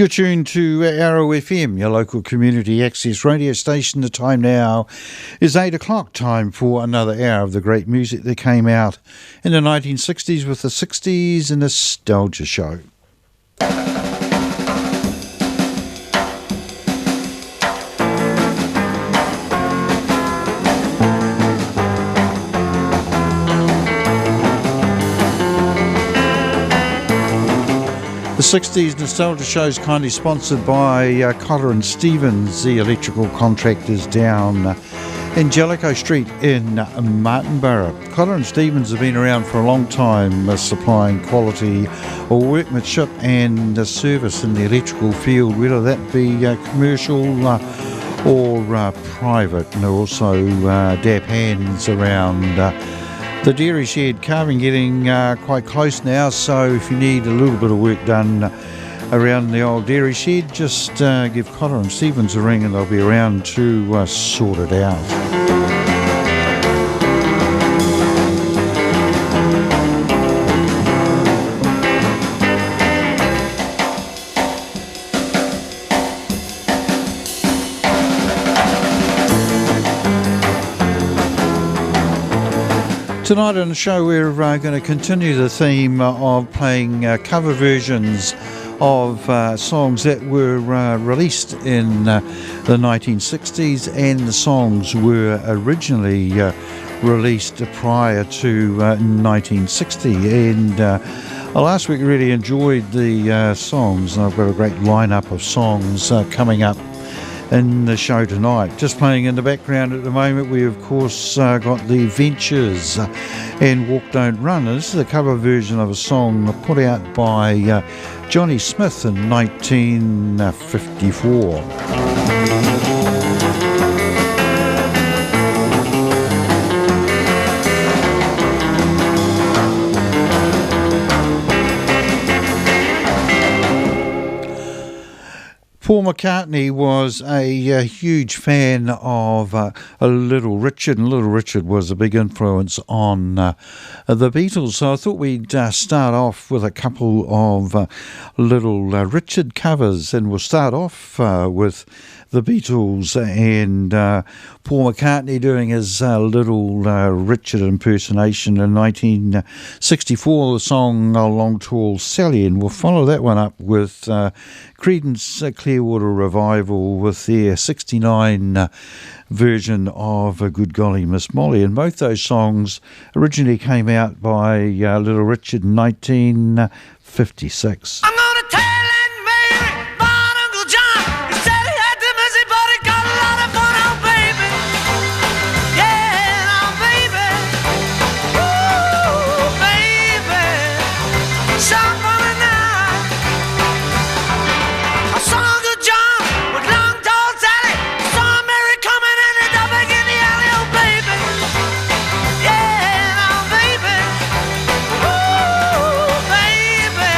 You're tuned to Arrow FM, your local community access radio station. The time now is 8 o'clock, time for another hour of the great music that came out in the 1960s with the 60s Nostalgia Show. The 60s Nostalgia Show is kindly sponsored by Cotter and Stevens, the electrical contractors down in Jellicoe Street in Martinborough. Cotter and Stevens have been around for a long time, supplying quality workmanship and service in the electrical field, whether that be commercial or private, and also dap hands around the dairy shed. Carving getting quite close now, so if you need a little bit of work done around the old dairy shed, just give Cotter and Stevens a ring and they'll be around to sort it out. Tonight on the show we're going to continue the theme of playing cover versions of songs that were released in the 1960s, and the songs were originally released prior to 1960. And last week I really enjoyed the songs, and I've got a great lineup of songs coming up in the show tonight. Just playing in the background at the moment, we of course got the Ventures and Walk Don't Run. This is a cover version of a song put out by Johnny Smith in 1954. Paul McCartney was a huge fan of Little Richard, and Little Richard was a big influence on the Beatles. So I thought we'd start off with a couple of Little Richard covers, and we'll start off with the Beatles and Paul McCartney doing his Little Richard impersonation in 1964, the song Long Tall Sally, and we'll follow that one up with Creedence Clearwater Revival with their 69 version of A Good Golly Miss Molly, and both those songs originally came out by Little Richard in 1956. I'm gonna tell Aunt Mary about Uncle John. He said he had the missy, but he got a lot of fun out, baby. Yeah, now, baby. Ooh, baby. Some funny night. I saw Uncle John with Long Tall Sally. I saw Mary coming in the duffing in the alley, oh, baby. Yeah, now, baby. Ooh, baby.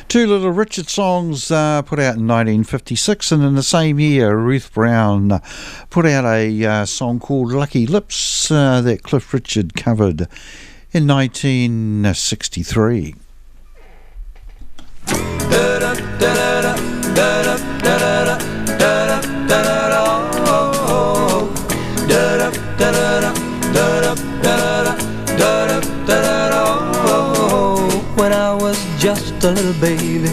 Two Little Richard songs put out in 1956, and in the same year Ruth Brown put out a song called Lucky Lips that Cliff Richard covered in 1963. When I was just a little baby,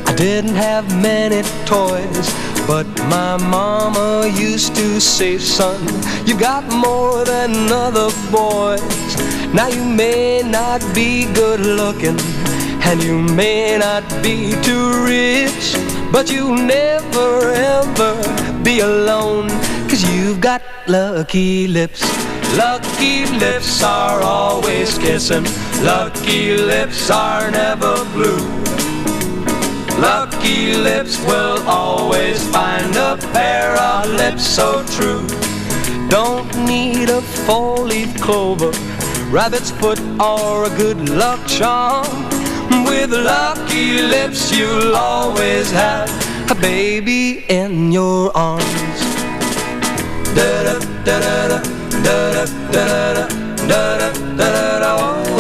I didn't have many toys, but my mama used to say, son, you got more than other boys. Now you may not be good looking, and you may not be too rich, but you'll never ever be alone, 'cause you've got lucky lips. Lucky lips are always kissing. Lucky lips are never blue. Lucky lips will always find a pair of lips so true. Don't need a four-leaf clover, rabbit's foot, or a good luck charm. With lucky lips you'll always have a baby in your arms. Da-da-da-da-da, da-da-da-da-da, da-da-da-da-da.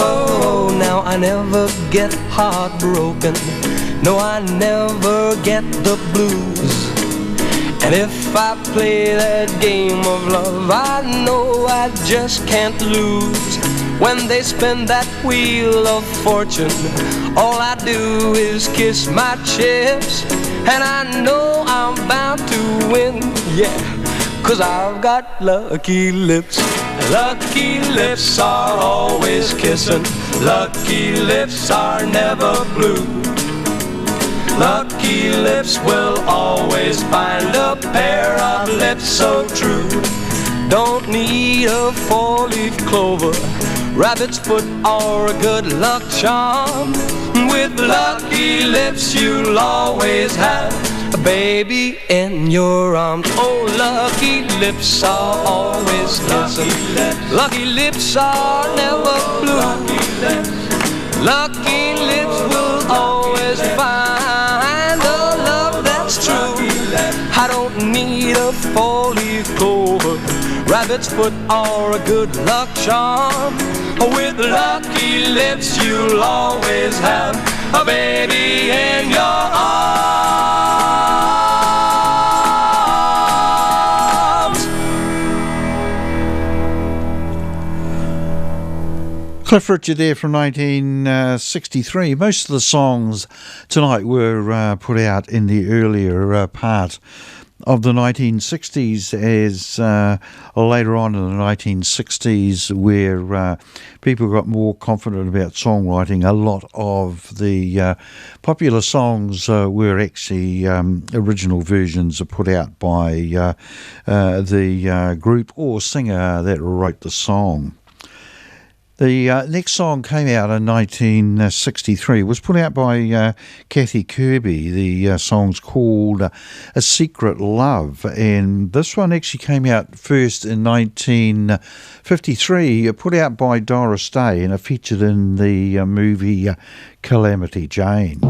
Oh, now I never get heartbroken. No, I never get the blues. And if I play that game of love, I know I just can't lose. When they spin that wheel of fortune, all I do is kiss my chips, and I know I'm bound to win, yeah, 'cause I've got lucky lips. Lucky lips are always kissing. Lucky lips are never blue. Lucky lips will always find a pair of lips so true. Don't need a four-leaf clover, rabbit's foot, or a good luck charm. With lucky lips you'll always have a baby in your arms. Oh, lucky lips are always kissing. Lucky lips are never blue. Lucky lips will always find a love that's true. I don't need a four-leaf clover, rabbit's foot, or a good luck charm. With lucky lips you'll always have a baby in your arms. Cliff Richard there from 1963. Most of the songs tonight were put out in the earlier part of the 1960s, as later on in the 1960s, where people got more confident about songwriting, a lot of the popular songs were actually original versions put out by the group or singer that wrote the song. The next song came out in 1963, was put out by Kathy Kirby. The song's called A Secret Love, and this one actually came out first in 1953, put out by Doris Day, and it featured in the movie Calamity Jane.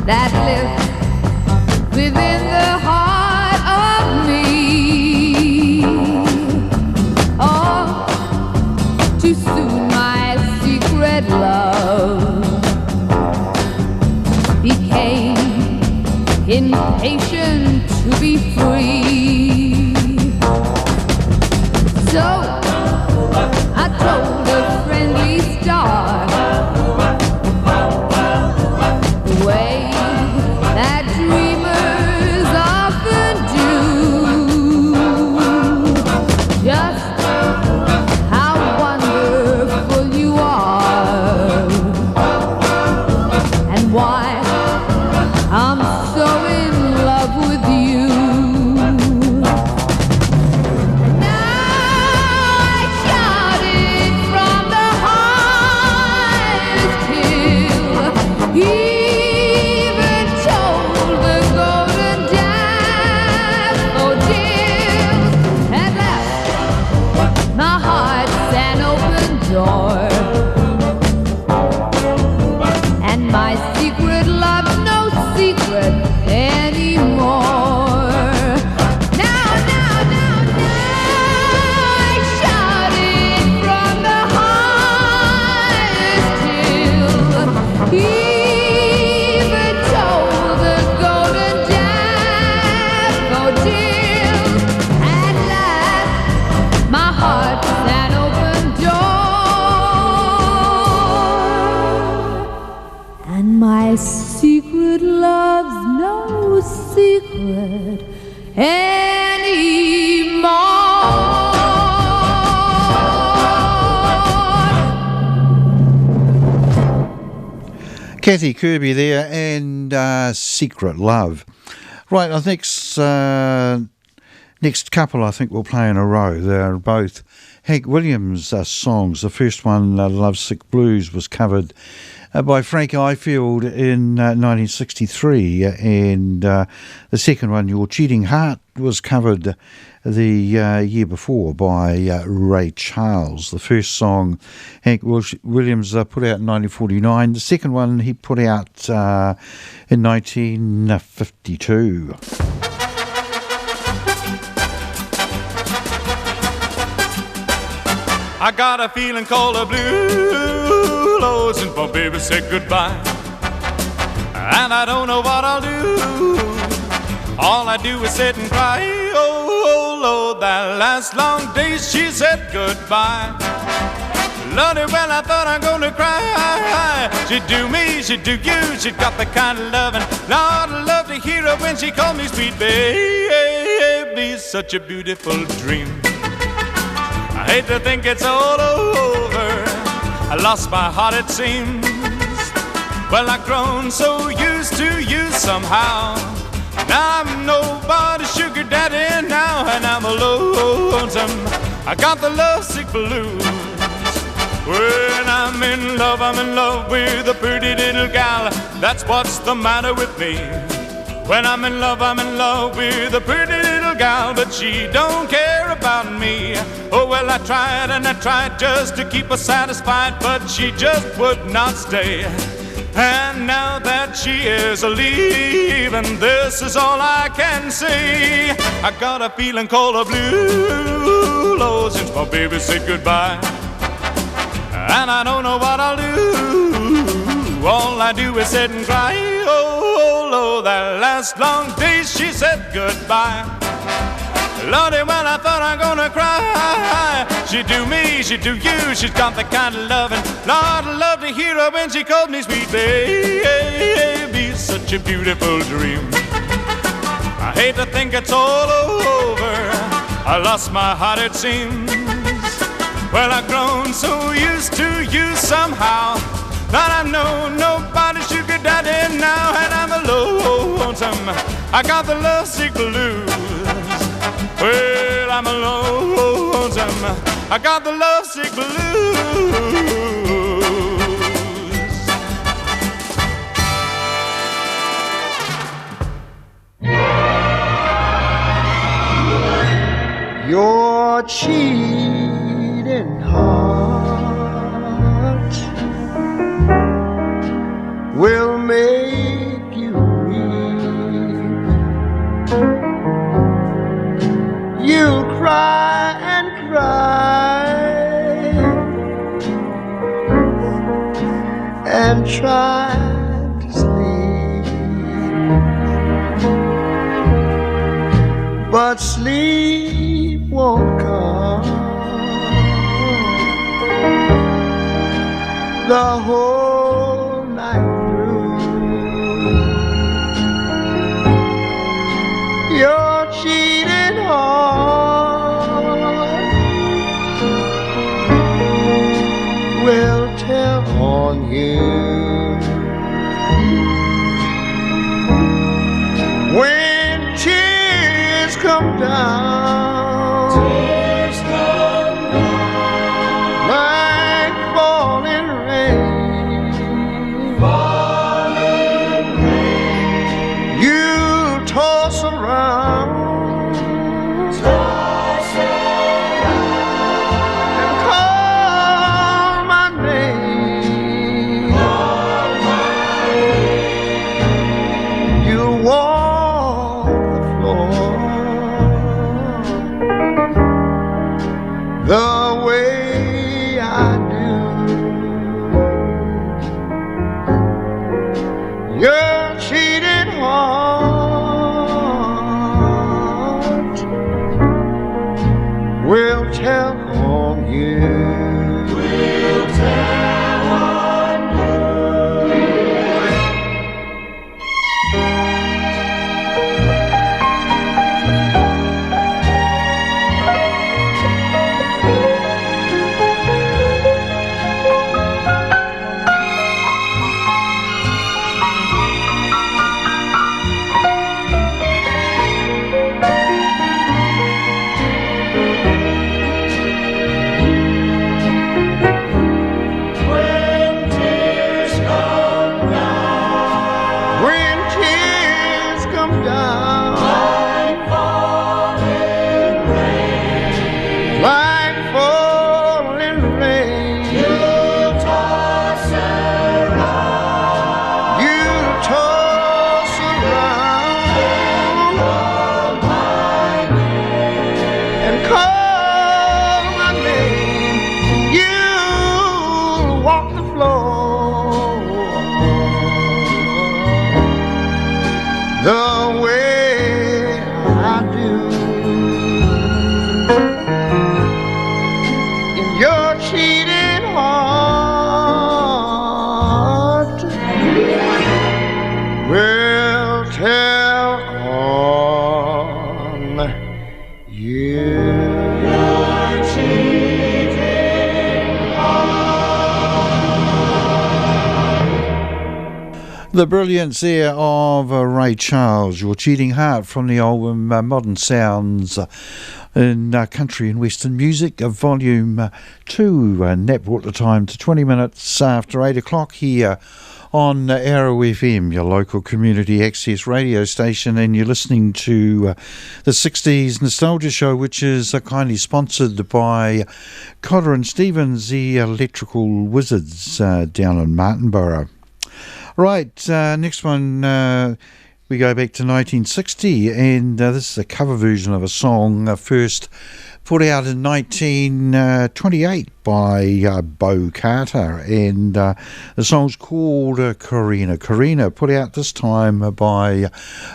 That lives within the heart of me. Oh, too soon my secret love became impatient to be free. So I told a friendly star the way that dreamers often do, just how wonderful you are, and why I'm so in love with you. Kathy Kirby there, and Secret Love. Right, I think next couple I think we'll play in a row. They're both Hank Williams songs. The first one, Lovesick Blues, was covered by Frank Ifield in 1963, and the second one, Your Cheating Heart, was covered the year before by Ray Charles. The first song Hank Williams put out in 1949. The second one he put out in 1952. I got a feeling called a blue, Lord, since my baby said goodbye. And I don't know what I'll do. All I do is sit and cry. Oh, Lord, that last long day she said goodbye. Lordy, well, I thought I'm gonna cry. She'd do me, she'd do you. She'd got the kind of loving Lord, I love to hear her when she called me sweet baby. Such a beautiful dream. I hate to think it's all over. I lost my heart, it seems. Well, I've grown so used to you somehow. Now I'm nobody's sugar daddy now, and I'm lonesome. I got the lovesick blues. When I'm in love with a pretty little gal. That's what's the matter with me. When I'm in love with a pretty little gal, but she don't care about me. Oh, well, I tried and I tried just to keep her satisfied, but she just would not stay. And now that she is leaving, this is all I can say. I got a feeling called a blue, Lord, since my baby said goodbye. And I don't know what I'll do. All I do is sit and cry. Oh, Lord, that last long day she said goodbye. Lordy, well, I thought I'm gonna cry. She'd do me, she'd do you. She's got the kind of loving Lord, I love to hear her when she called me sweet baby. Such a beautiful dream. I hate to think it's all over. I lost my heart, it seems. Well, I've grown so used to you somehow that I know nobody's sugar daddy now, and I'm lonesome. I got the lovesick blues. Well, I'm lonesome. I got the lovesick blues. Your cheating heart will make you weep. You'll cry and cry and try to sleep, but sleep won't come. The whole night through, your cheating heart will tell on you. When tears come down, like falling rain, you toss around and call my name. You walk the floor do. In your cheating heart will tell on you. The brilliance there of Ray Charles, Your Cheating Heart, from the album Modern Sounds in Country and Western Music, Volume 2. And that brought the time to 20 minutes after 8 o'clock here on Arrow FM, your local community access radio station, and you're listening to the 60s Nostalgia Show, which is kindly sponsored by Cotter and Stevens, the electrical wizards down in Martinborough. Right, next one, we go back to 1960, and this is a cover version of a song first put out in 1928 by Bo Carter, and the song's called Corina Corina, put out this time by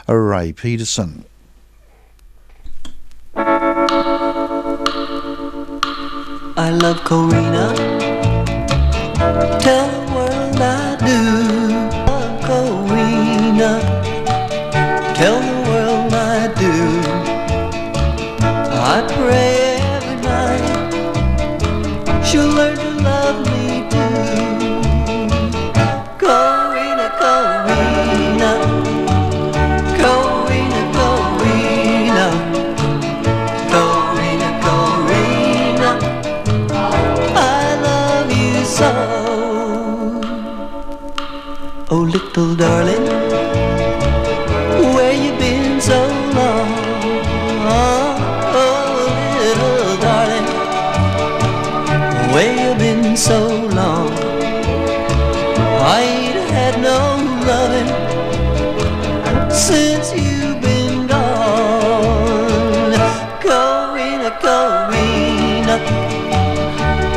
Ray Peterson. I love Corina, tell the world I do. Love Corina, tell the world I do. I pray every night she'll learn to love me too. Corina, Corina, Corina, Corina, Corina, Corina, I love you so. Oh, little darling, where you been so long? Where you been so long? I ain't had no loving since you've been gone. Corina, Corina,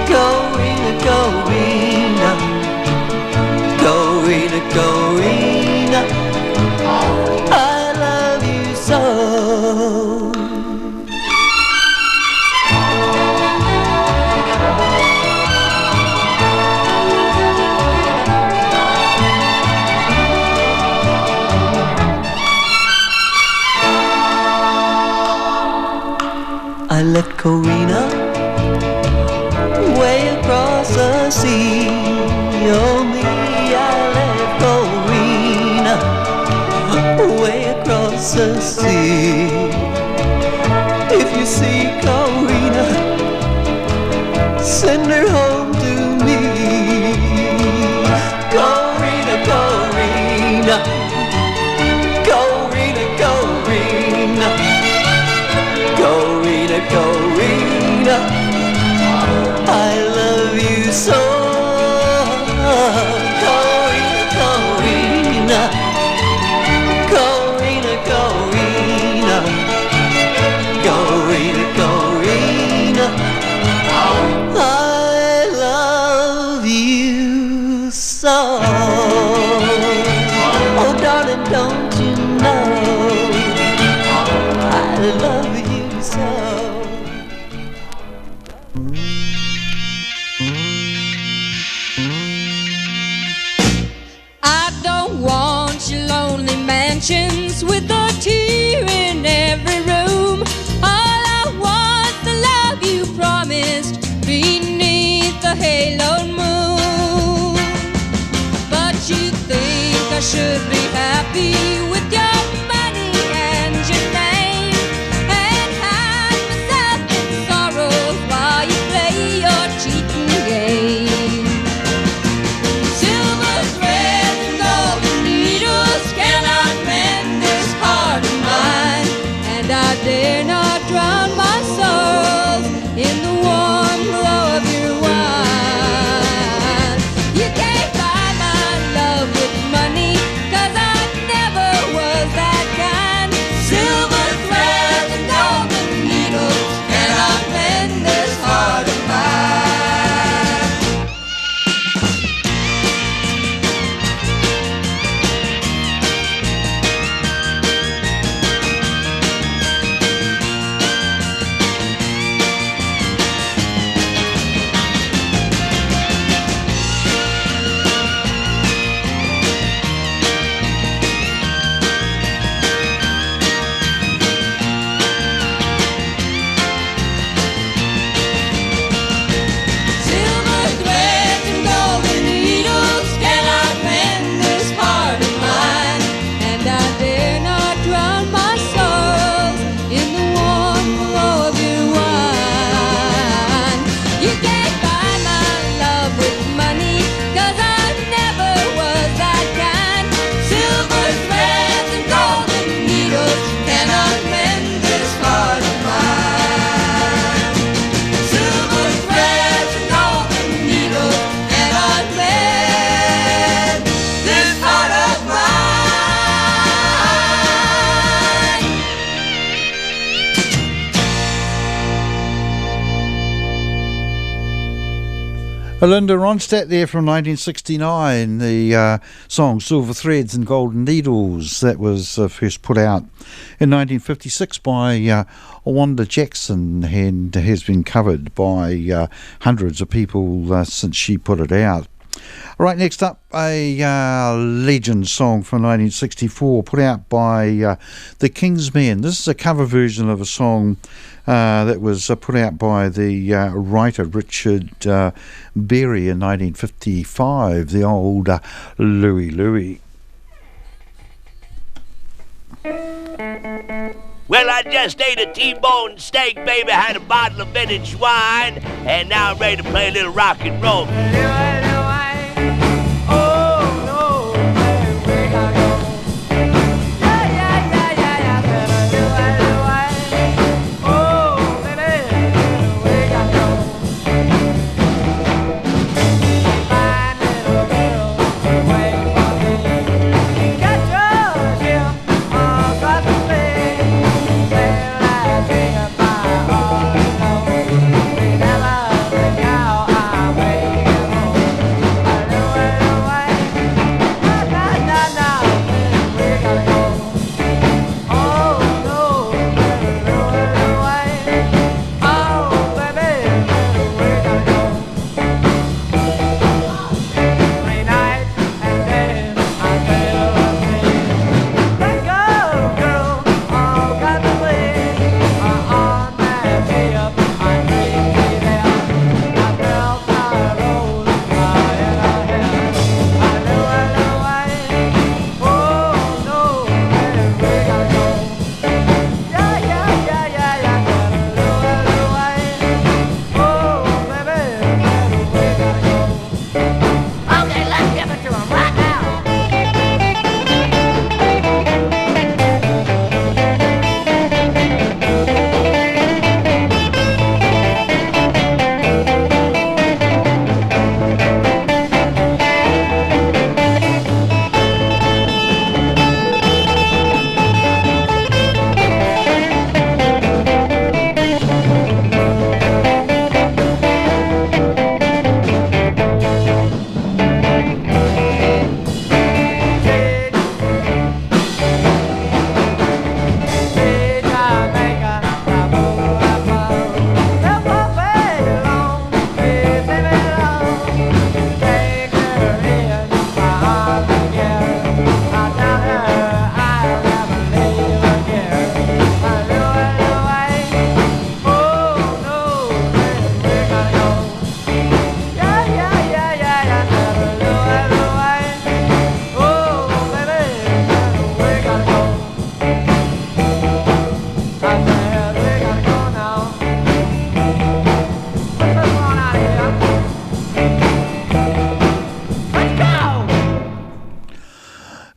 Corina, Corina, Corina, Corina, I love you so. I left Corina way across the sea. Oh me, I left Corina way across the sea. If you see Corina, send her home to me. Corina, Corina, Corina, Corina, Corina, Corina, I love you so. Corina, Corina, Corina, Corina, Corina, Corina, I love you so. Oh, darling, don't you know I love you so. I don't want your lonely mansions with a tear in every room. All I want's the love you promised beneath the halo moon. But you think I should be happy with your money and your name, and hide myself in sorrows while you play your cheating game. Silver threads and golden needles cannot mend this heart of mine, and I dare not drown my sorrows in the warm glow of your wine. You can't buy my love with money, 'cause I never was that kind. Silver threads and golden needles cannot mend this heart of mine. Linda Ronstadt there from 1969, the song Silver Threads and Golden Needles. That was first put out in 1956 by Wanda Jackson and has been covered by hundreds of people since she put it out. Right, next up, a legend song from 1964 put out by the Kingsmen. This is a cover version of a song that was put out by the writer Richard Berry in 1955, the old Louie Louie. Well, I just ate a T-bone steak, baby, had a bottle of vintage wine, and now I'm ready to play a little rock and roll.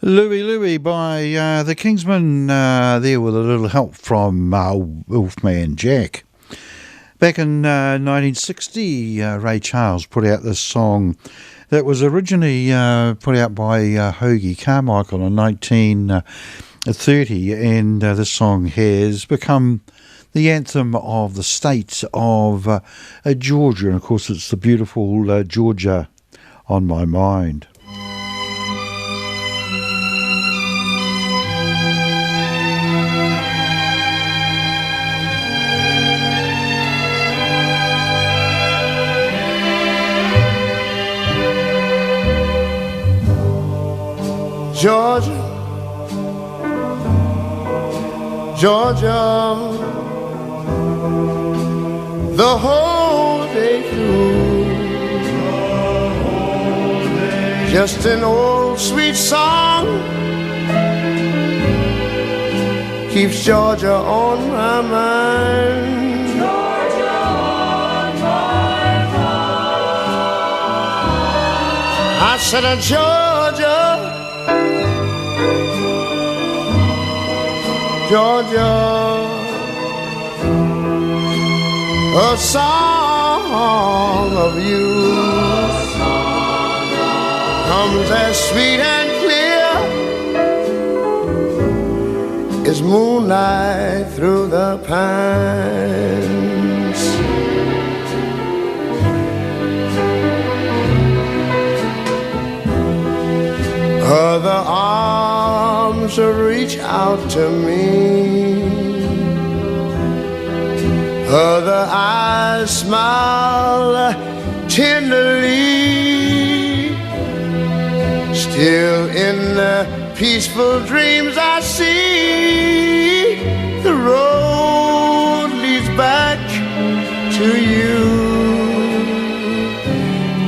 Louie Louie by the Kingsmen, there with a little help from Wolfman Jack. Back in 1960, Ray Charles put out this song that was originally put out by Hoagie Carmichael in 1930, and this song has become the anthem of the state of Georgia, and of course it's the beautiful Georgia on my mind. Georgia, Georgia, the whole day through, just an old sweet song keeps Georgia on my mind. Georgia on my mind. I said, Georgia, Georgia, a song of you comes as sweet and clear as moonlight through the pines. Other arms reach out to me. Other eyes smile tenderly. Still in the peaceful dreams I see, the road leads back to you.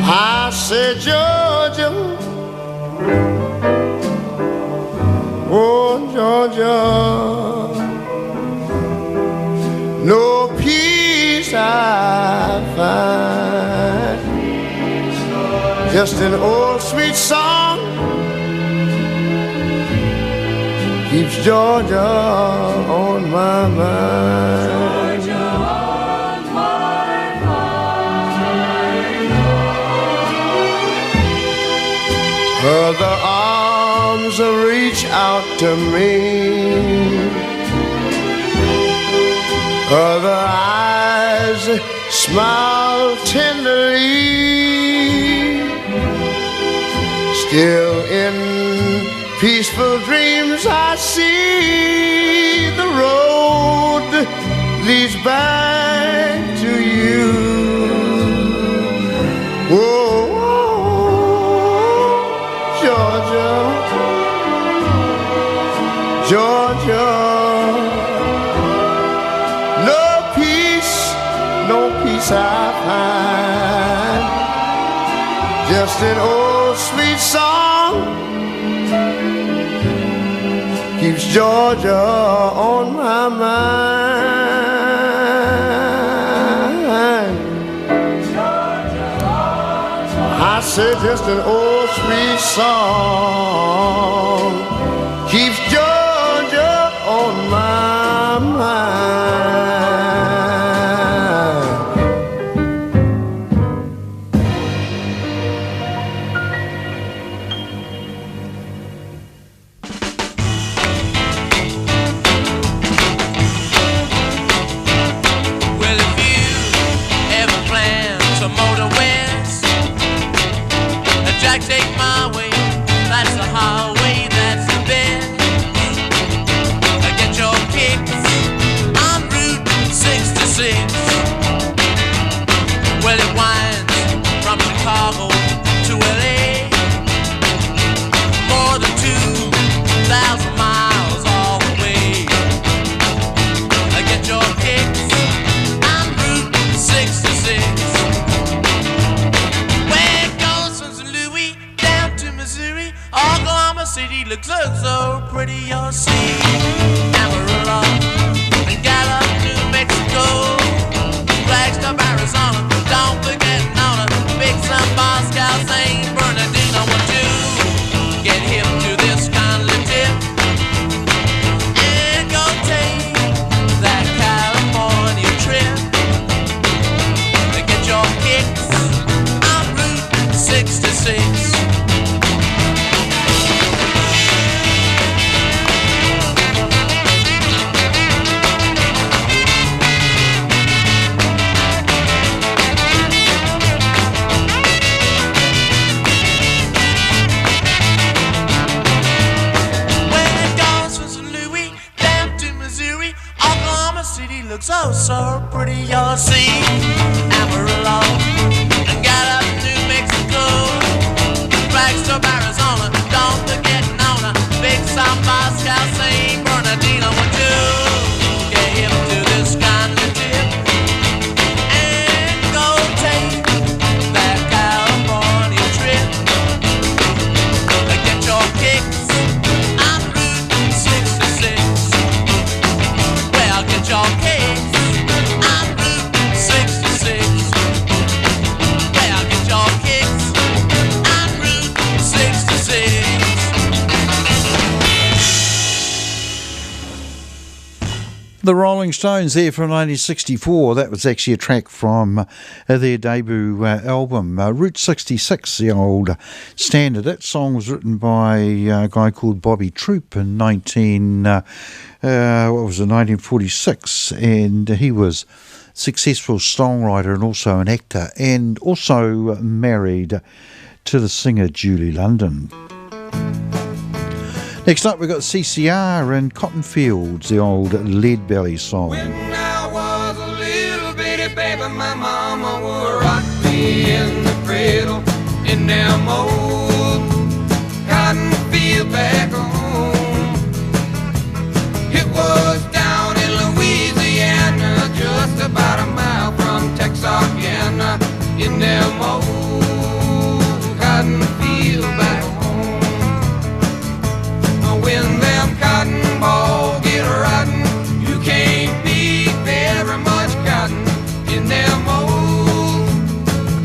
I said, Georgia, oh Georgia, no peace I find, just an old sweet song keeps Georgia on my mind. Georgia on my mind. Other arms reach out to me. Other eyes smile tenderly. Still in peaceful dreams I see, the road leads back to you. Oh, Georgia, Georgia, no peace I find, just an old sweet song keeps Georgia on my mind. I said just an old sweet song keeps Georgia on my mind. Take my way, that's the highway, that's the best. Get your kicks on Route 66. Well, it winds from Chicago to LA, more than 2,000 miles all the way. Get your kicks on Route 66. Oklahoma City looks so pretty, you'll see. Amarillo and Gallup, New Mexico, Flagstaff, Arizona. Don't forget Nona, Big Sun, Moscow, St. Bernardino. Want to get hip to this kindly tip and go take that California trip. Get your kicks on Route 66. Looks so pretty, you'll see. Amarillo and Gallup, New Mexico, Flagstaff, Arizona. Don't forget Nona, Big Sun, Moscow, St. Bernardino. Want to get hip to this kind of tip and go take that California trip. Get your kicks on Route 66. Well, get your kicks. The Rolling Stones there from 1964. That was actually a track from their debut album, Route 66, the old standard. That song was written by a guy called Bobby Troop in 1946, and he was a successful songwriter and also an actor, and also married to the singer Julie London. Next up, we've got CCR and Cotton Fields, the old Lead Belly song. When I was a little bitty baby, my mama would rock me in the cradle in them old cotton field back home. It was down in Louisiana, just about a mile from Texarkana, in them old cotton field back home. When them cotton balls get rotten, you can't beat very much cotton in them old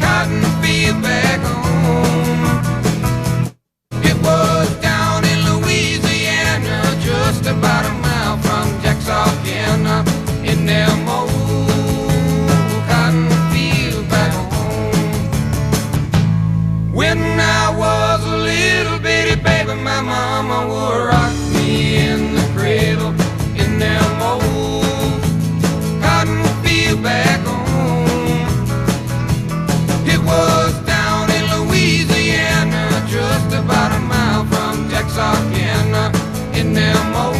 cotton field back home. It was down in Louisiana, just about a mile from Texarkana, in them old cotton field back home. When I was a little bitty baby, my mama would rock me in the cradle in them old cotton field back home. It was down in Louisiana, just about a mile from Texarkana, in them old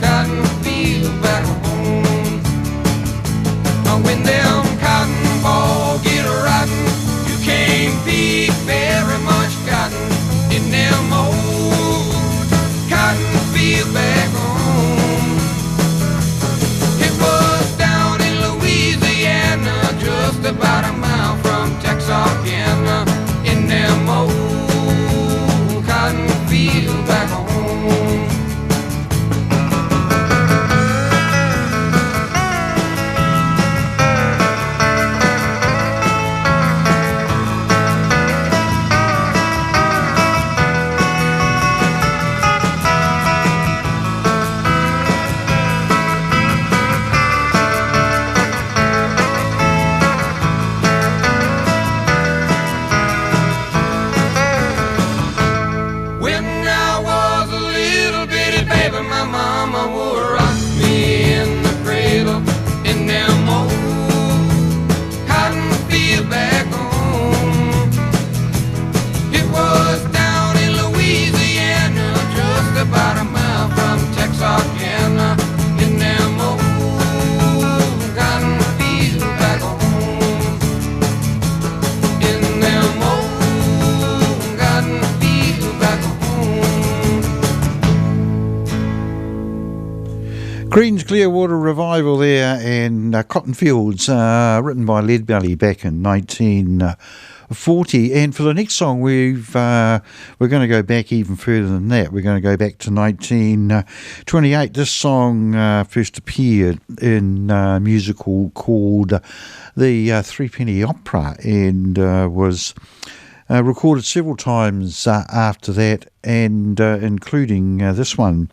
cotton field back home. When them cotton balls get rotten, you can't beat very much cotton in them old cotton field back home. It was down in Louisiana, just about a mile from Texarkana, in them old cotton field back home. Green's Clearwater Revival there, and Cotton Fields, written by Leadbelly back in 1940. And for the next song, we're going to go back even further than that. We're going to go back to 1928. This song first appeared in a musical called The Threepenny Opera, and was recorded several times after that, and including this one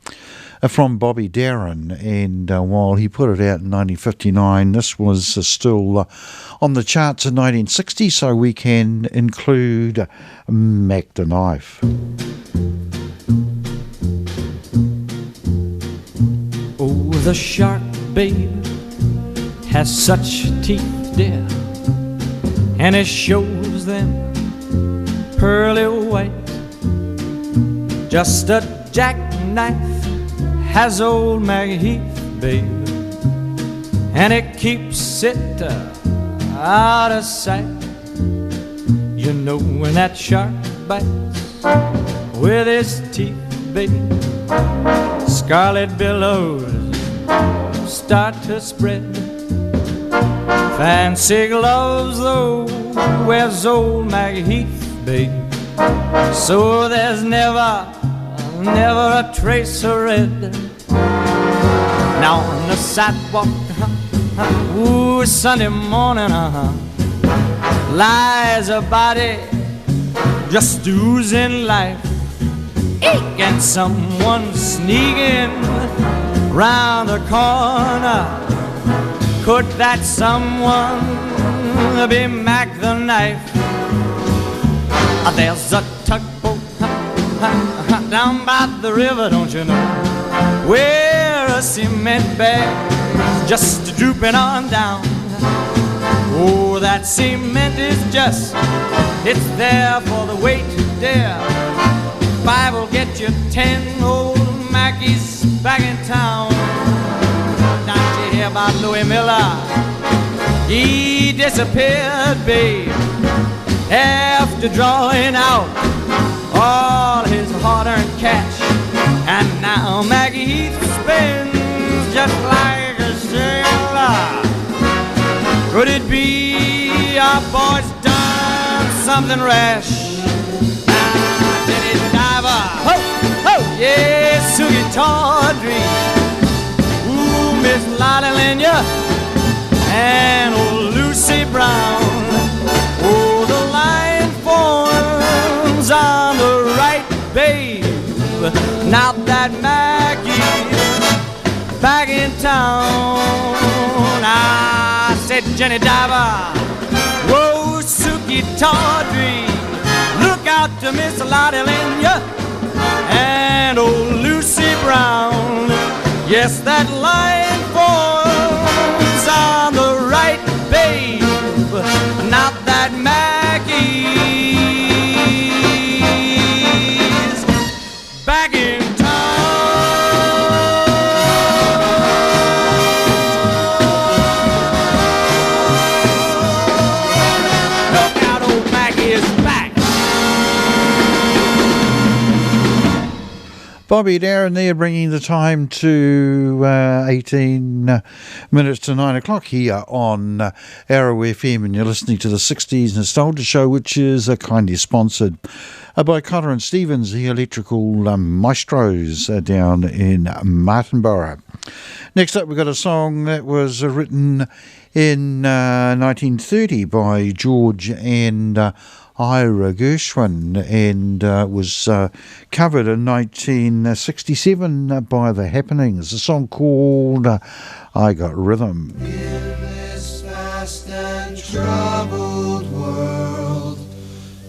from Bobby Darin. And while he put it out in 1959, this was still on the charts in 1960, so we can include Mac the Knife. Oh, the shark, babe, has such teeth, dear, and it shows them pearly white. Just a jackknife has old Maggie Heath, babe, and it keeps it out of sight. You know when that shark bites with his teeth, babe, scarlet billows start to spread. Fancy gloves, though, wears old Maggie Heath, babe, so there's never a trace of red. Now on the sidewalk, ooh, Sunday morning, lies a body just oozing life. Eek! And someone sneaking round the corner. Could that someone be Mac the Knife? There's a tugboat down by the river, don't you know, where a cement bag's just drooping on down. Oh, that cement is just, it's there for the weight to dare. 5 will get you 10. Old Mackie's back in town. Don't you hear about Louis Miller? He disappeared, babe, after drawing out all his hard-earned cash. And now Maggie Heath spins just like a sailor. Could it be our boy's done something rash? Now Jenny Diver, ho, ho, yeah, Sugie Tawdry, ooh, Miss Lotta Lenya, and old Lucy Brown. Oh, the line forms on the right, babe. Now that Maggie's back in town. I said, Jenny Diver, whoa, Sukie Tawdry, look out to Miss Lotta Lenya and old Lucy Brown. Yes, that line forms on the right, babe. Not that Maggie's back in town. Look out, old Maggie is back. Bobby Darren there, bringing the time to 18 minutes to 9 o'clock here on Arrow FM, and you're listening to the 60s Nostalgia Show, which is kindly sponsored by Cotter and Stevens, the electrical maestros down in Martinborough. Next up, we've got a song that was written in 1930 by George and Ira Gershwin, and was covered in 1967 by The Happenings. A song called I Got Rhythm. In this fast and troubled world,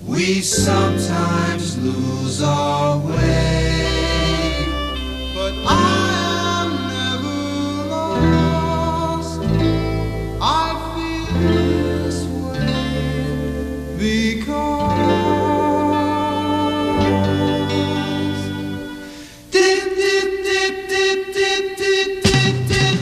we sometimes lose our way, but I am never lost. I feel this way because dip dip dip dip dip dip dip dip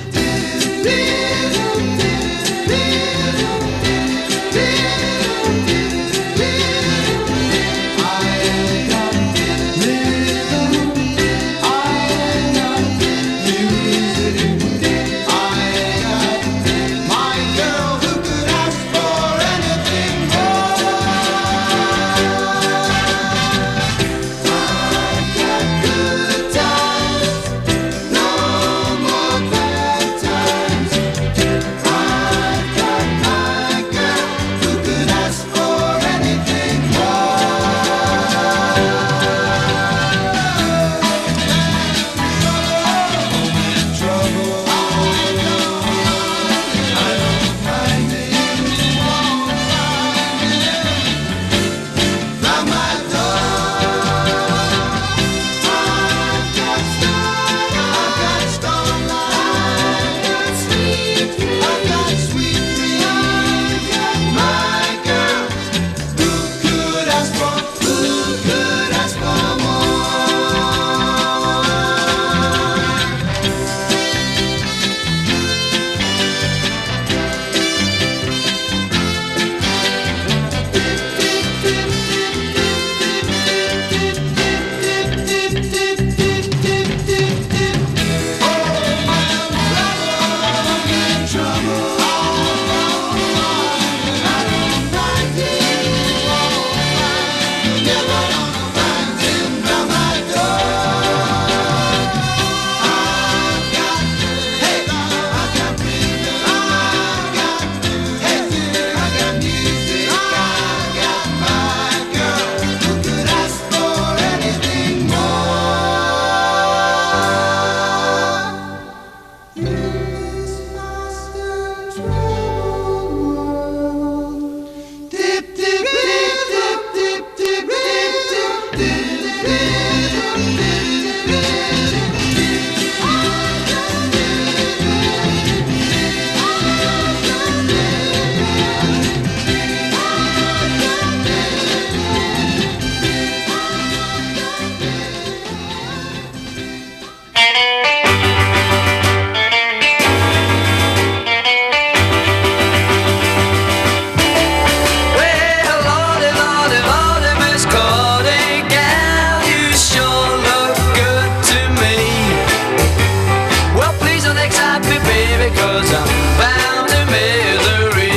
'cause I'm bound in misery.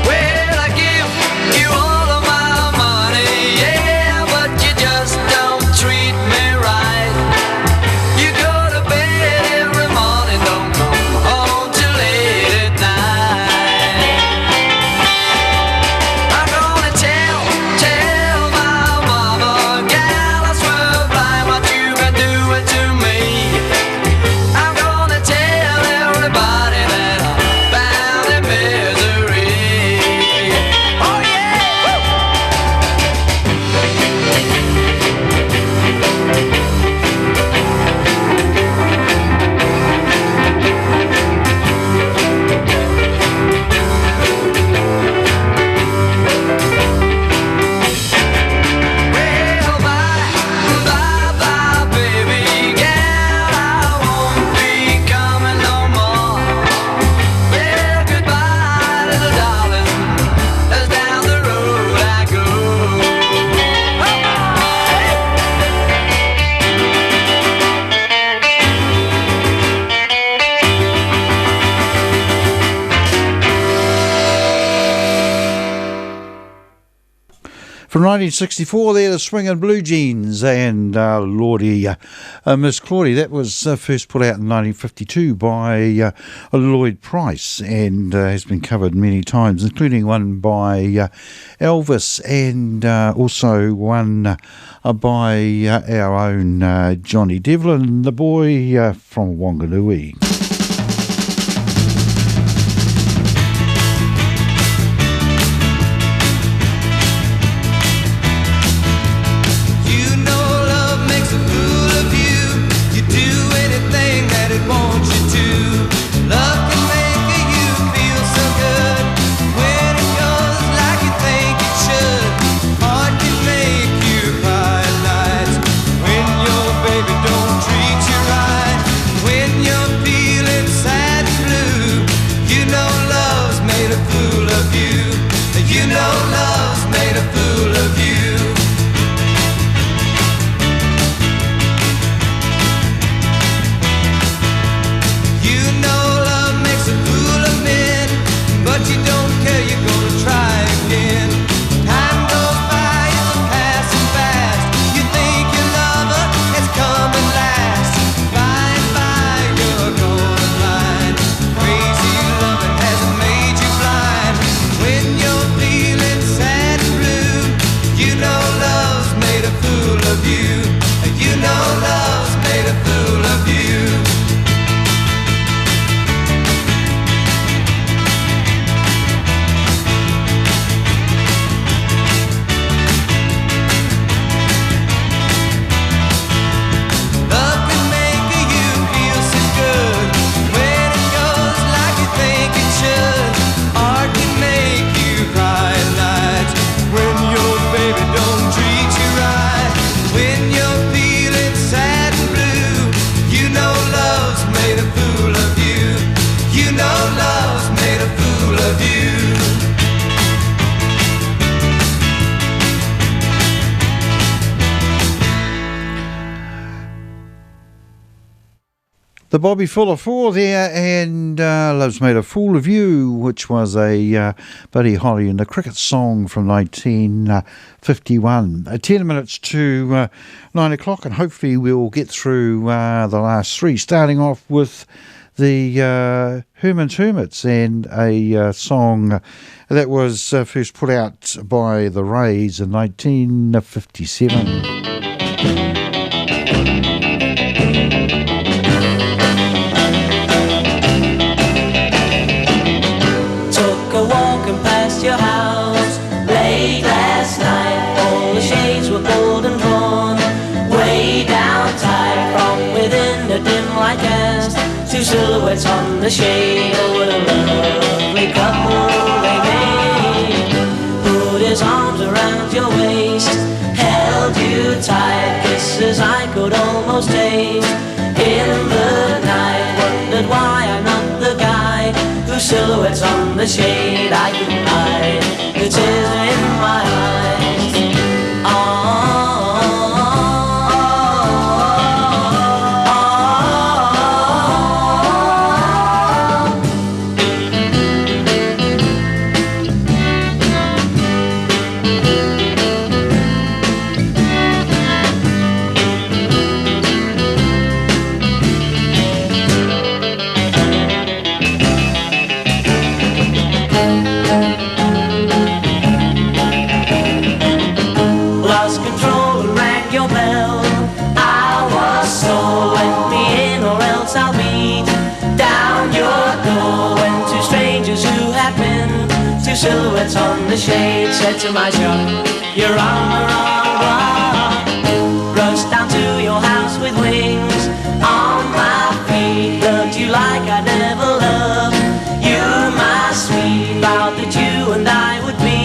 Well, I give you all of my money, yeah, but you just don't treat me right. You go to bed every morning, don't come home till late at night. I'm gonna tell my mama, gal, I swear blind what you been doing to me. I'm gonna tell everybody that I'm bound in misery. Oh yeah! Well, bye, baby, gal, I won't be coming no more. Well, goodbye, little darling, as down the road I go. From 1964, there, the Swingin' Blue Jeans and Lordy, Miss Claudie. That was first put out in 1952 by Lloyd Price and has been covered many times, including one by Elvis and also one by our own Johnny Devlin, the boy from Wanganui. You know love makes a fool of you. You do anything that it wants you to. Love can make you feel so good when it goes like you think it should. Heart can make you cry at nights when your baby don't treat you right. When you're feeling sad and blue, you know love's made a fool of you. You know love's made a fool of you. You know love makes a fool of men, but you don't care, you're gonna try again. Time goes by, it's passing fast. You think your lover has come at last. By and by, you're gonna find crazy loving hasn't made you blind. When you're feeling sad and blue, you know love's made a fool of you. You know love's made a fool of you. Love can make you feel so good when it goes like you think it should. Art can make you cry at night when your baby don't treat you right. When you're feeling sad and blue, you know love's made a fool of you. You know love's made a fool of you. The Bobby Fuller Four there, and Love's Made a Fool of You, which was a Buddy Holly and the Cricket song from 1951. 10 minutes to 9 o'clock, and hopefully we'll get through the last three, starting off with the Herman's Hermits and a song that was first put out by the Rays in 1957. Took a walking past your house late last night. All the shades were pulled and drawn way down tight. From within the dim light cast two silhouettes on the shade. Oh, what a lovely couple they made. Put his arms around your waist, held you tight. Kisses I could almost taste in the night. Wondered why I'm not the guy whose silhouettes on the shade I can hide. The tears in my eyes. Oh, oh, oh, oh, beat down your door when two strangers who had been two silhouettes on the shade said to my shop, "You're on the wrong one." Rushed down to your house with wings on my feet. Loved you like I never loved you, my sweet. Vowed that you and I would be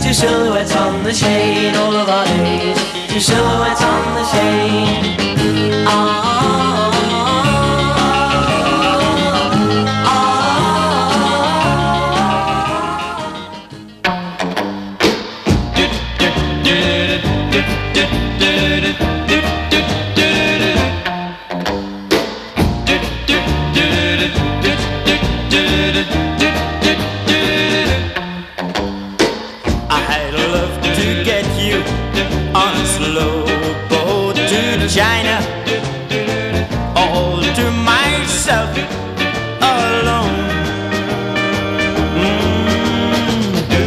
two silhouettes on the shade all of our days. Two silhouettes on the shade. China, all to myself alone.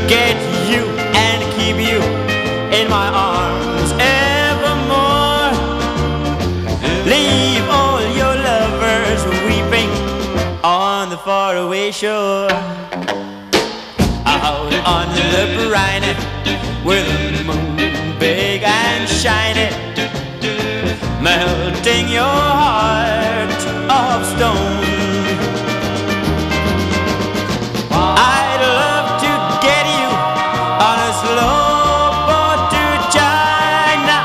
Get you and keep you in my arms evermore. Leave all your lovers weeping on the faraway shore. Out on the briny with the moon big and shiny, melting your heart of stone. I'd love to get you on a slow boat to China,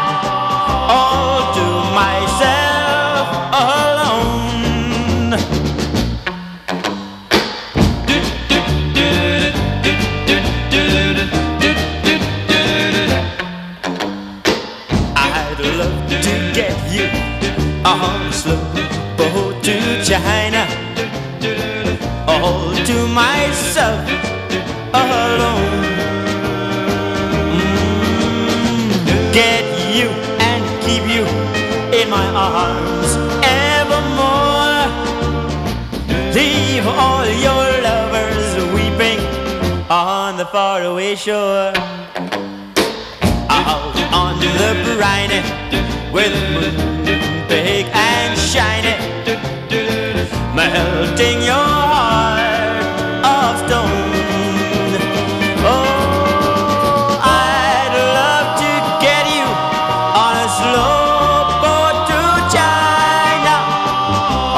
all to myself alone. I'd love to get you on a slow boat to China, all to myself alone. Get you and keep you in my arms evermore. Leave all your lovers weeping on the faraway shore. Out on the briny with the moon big and shiny, melting your heart of stone. Oh, I'd love to get you on a slow boat to China,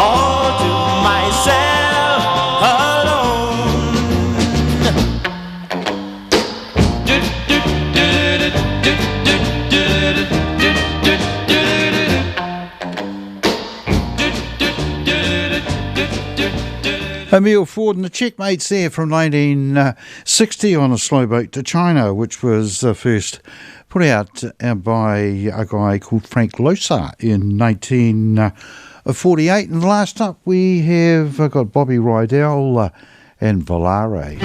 all to myself alone. Emile Ford and the Checkmates there from 1960 on a slow boat to China, which was first put out by a guy called Frank Loesser in 1948. And last up we have got Bobby Rydell and Volare.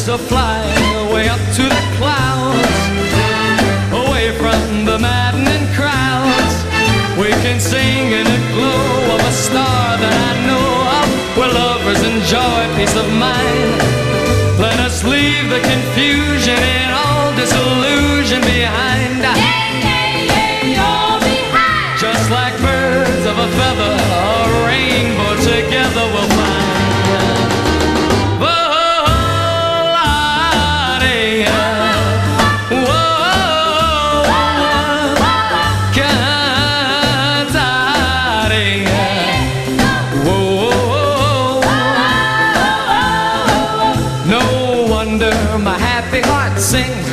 So fly away up to the clouds, away from the maddening crowds. We can sing in the glow of a star that I know of, where lovers enjoy peace of mind. Let us leave the confusion and all disillusion behind. All behind. Just like birds of a feather, a rainbow together we'll find. Sings,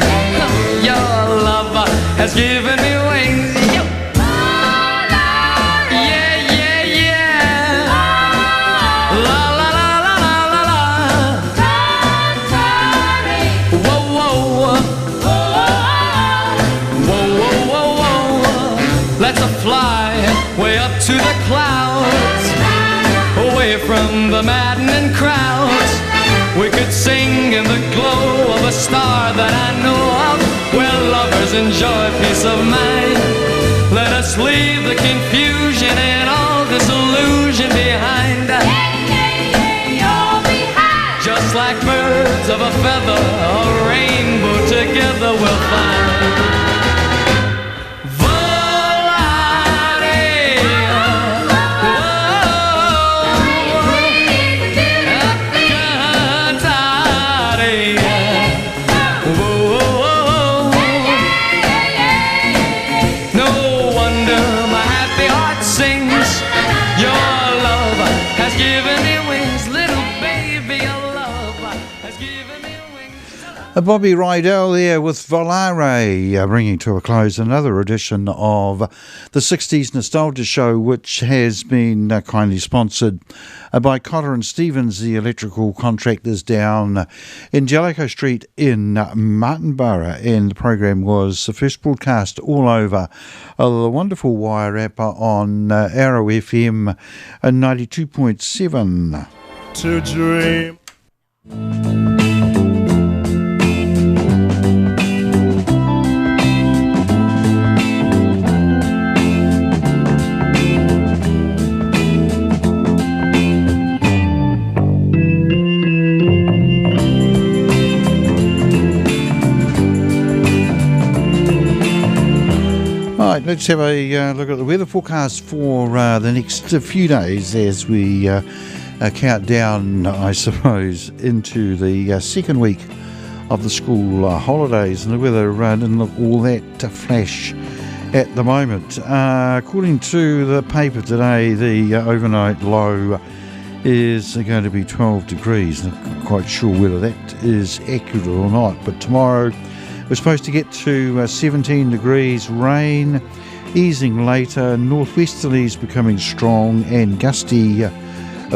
your love has given me wings. Yo. Yeah, yeah, yeah. La la la la la la la. Whoa, whoa, whoa, whoa, whoa, whoa. Let's fly way up to the clouds, away from the maddening crowds. We could sing in the glow of a star that I know of, where lovers enjoy peace of mind. Let us leave the confusion and all disillusion behind. Just like birds of a feather, a rainbow together we'll find. Bobby Rydell there with Volare, bringing to a close another edition of the 60s Nostalgia Show, which has been kindly sponsored by Cotter and Stevens, the electrical contractors down in Jellicoe Street in Martinborough. And the program was first broadcast all over the wonderful Wairarapa on Arrow FM 92.7. To dream. Right, let's have a look at the weather forecast for the next few days as we count down, I suppose, into the second week of the school holidays. And the weather didn't look all that flash at the moment. According to the paper today, the overnight low is going to be 12 degrees. Not quite sure whether that is accurate or not, but tomorrow we're supposed to get to 17 degrees, rain easing later, northwesterlies becoming strong and gusty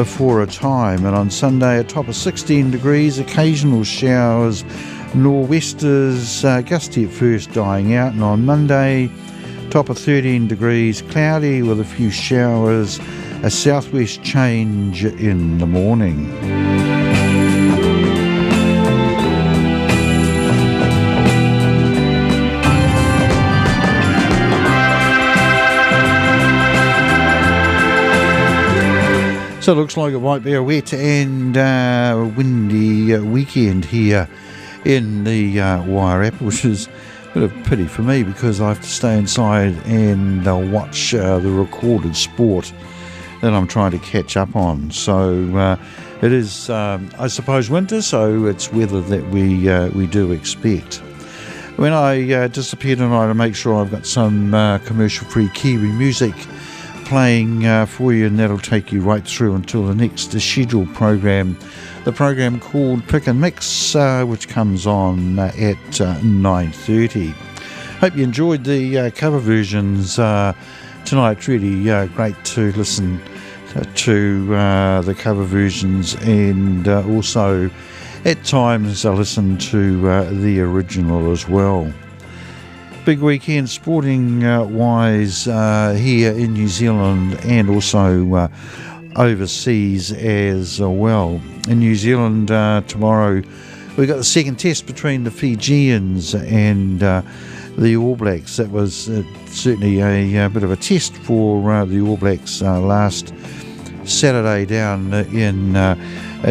for a time. And on Sunday, a top of 16 degrees, occasional showers, nor'westers, gusty at first, dying out. And on Monday, top of 13 degrees, cloudy with a few showers, a southwest change in the morning. So it looks like it might be a wet and windy weekend here in the Wairarapa, which is a bit of a pity for me because I have to stay inside and watch the recorded sport that I'm trying to catch up on. So it is, I suppose, winter, so it's weather that we do expect. When I disappear tonight, I make sure I've got some commercial-free Kiwi music playing for you, and that'll take you right through until the next scheduled program, the program called Pick and Mix, which comes on at 9:30. Hope you enjoyed the cover versions tonight. Really great to listen to the cover versions, and also at times I listen to the original as well. Big weekend sporting wise here in New Zealand and also overseas as well. In New Zealand tomorrow we've got the second test between the Fijians and the All Blacks. That was certainly a bit of a test for the All Blacks last Saturday down in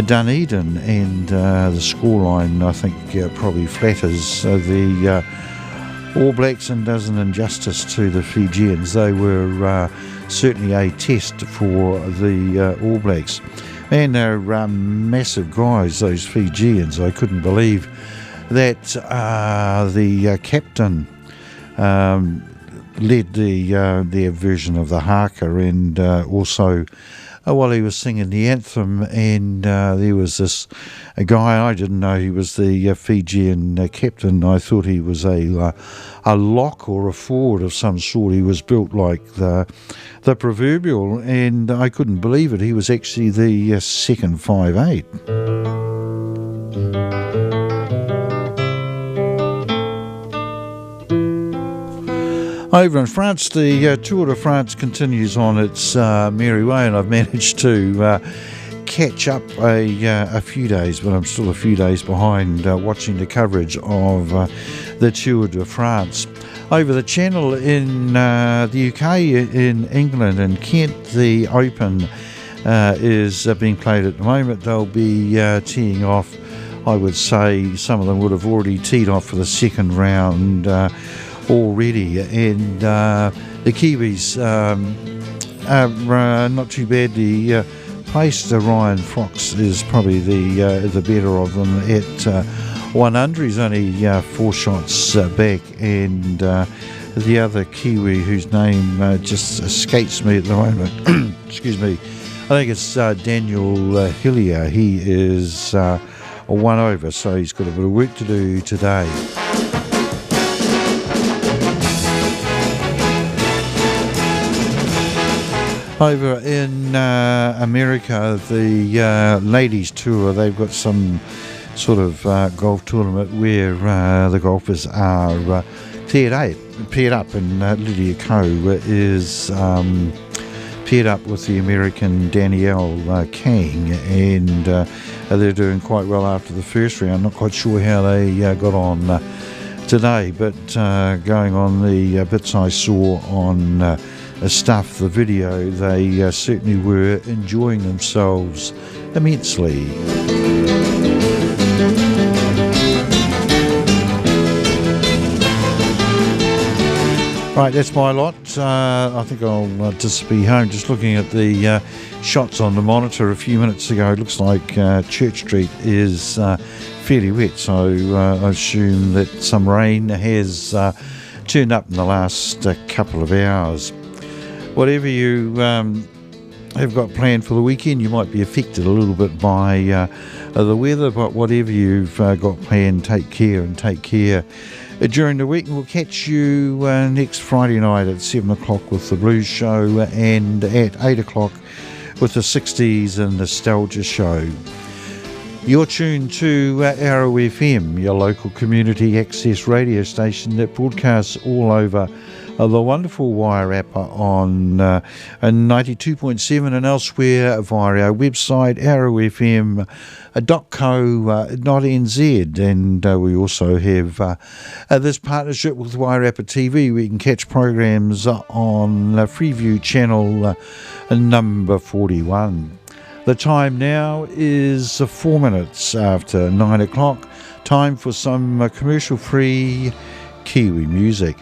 Dunedin, and the scoreline I think probably flatters the All Blacks and does an injustice to the Fijians. They were certainly a test for the All Blacks. And they're massive guys, those Fijians. I couldn't believe that the captain led their version of the haka, and also while he was singing the anthem, and there was a guy, I didn't know he was the Fijian captain. I thought he was a lock or a forward of some sort. He was built like the proverbial, and I couldn't believe it. He was actually the second 5'8". Over in France, the Tour de France continues on its merry way, and I've managed to catch up a few days, but I'm still a few days behind watching the coverage of the Tour de France. Over the channel in the UK, in England and Kent, the Open is being played at the moment. They'll be teeing off. I would say some of them would have already teed off for the second round already, and the Kiwis are not too badly placed. Ryan Fox is probably the better of them at 1 under. He's only 4 shots back, and the other Kiwi whose name just escapes me at the moment, excuse me, I think it's Daniel Hillier. He is 1 over, so he's got a bit of work to do today. Over in America, the ladies tour, they've got some sort of golf tournament where the golfers are paired up, and Lydia Ko is paired up with the American Danielle Kang, and they're doing quite well after the first round. Not quite sure how they got on today, but going on the bits I saw on Stuff, the video, they certainly were enjoying themselves immensely. Right, that's my lot. I think I'll just be home. Just looking at the shots on the monitor a few minutes ago, it looks like Church Street is fairly wet, so I assume that some rain has turned up in the last couple of hours. Whatever you have got planned for the weekend, you might be affected a little bit by the weather, but whatever you've got planned, take care during the week. We'll catch you next Friday night at 7 o'clock with the Blues Show, and at 8 o'clock with the 60s and Nostalgia Show. You're tuned to Arrow FM, your local community access radio station that broadcasts all over the wonderful Wairarapa on 92.7 and elsewhere via our website arrowfm.co.nz, and we also have this partnership with Wairarapa TV. We can catch programs on Freeview channel number 41. The time now is 4 minutes after 9 o'clock. Time for some commercial-free Kiwi music.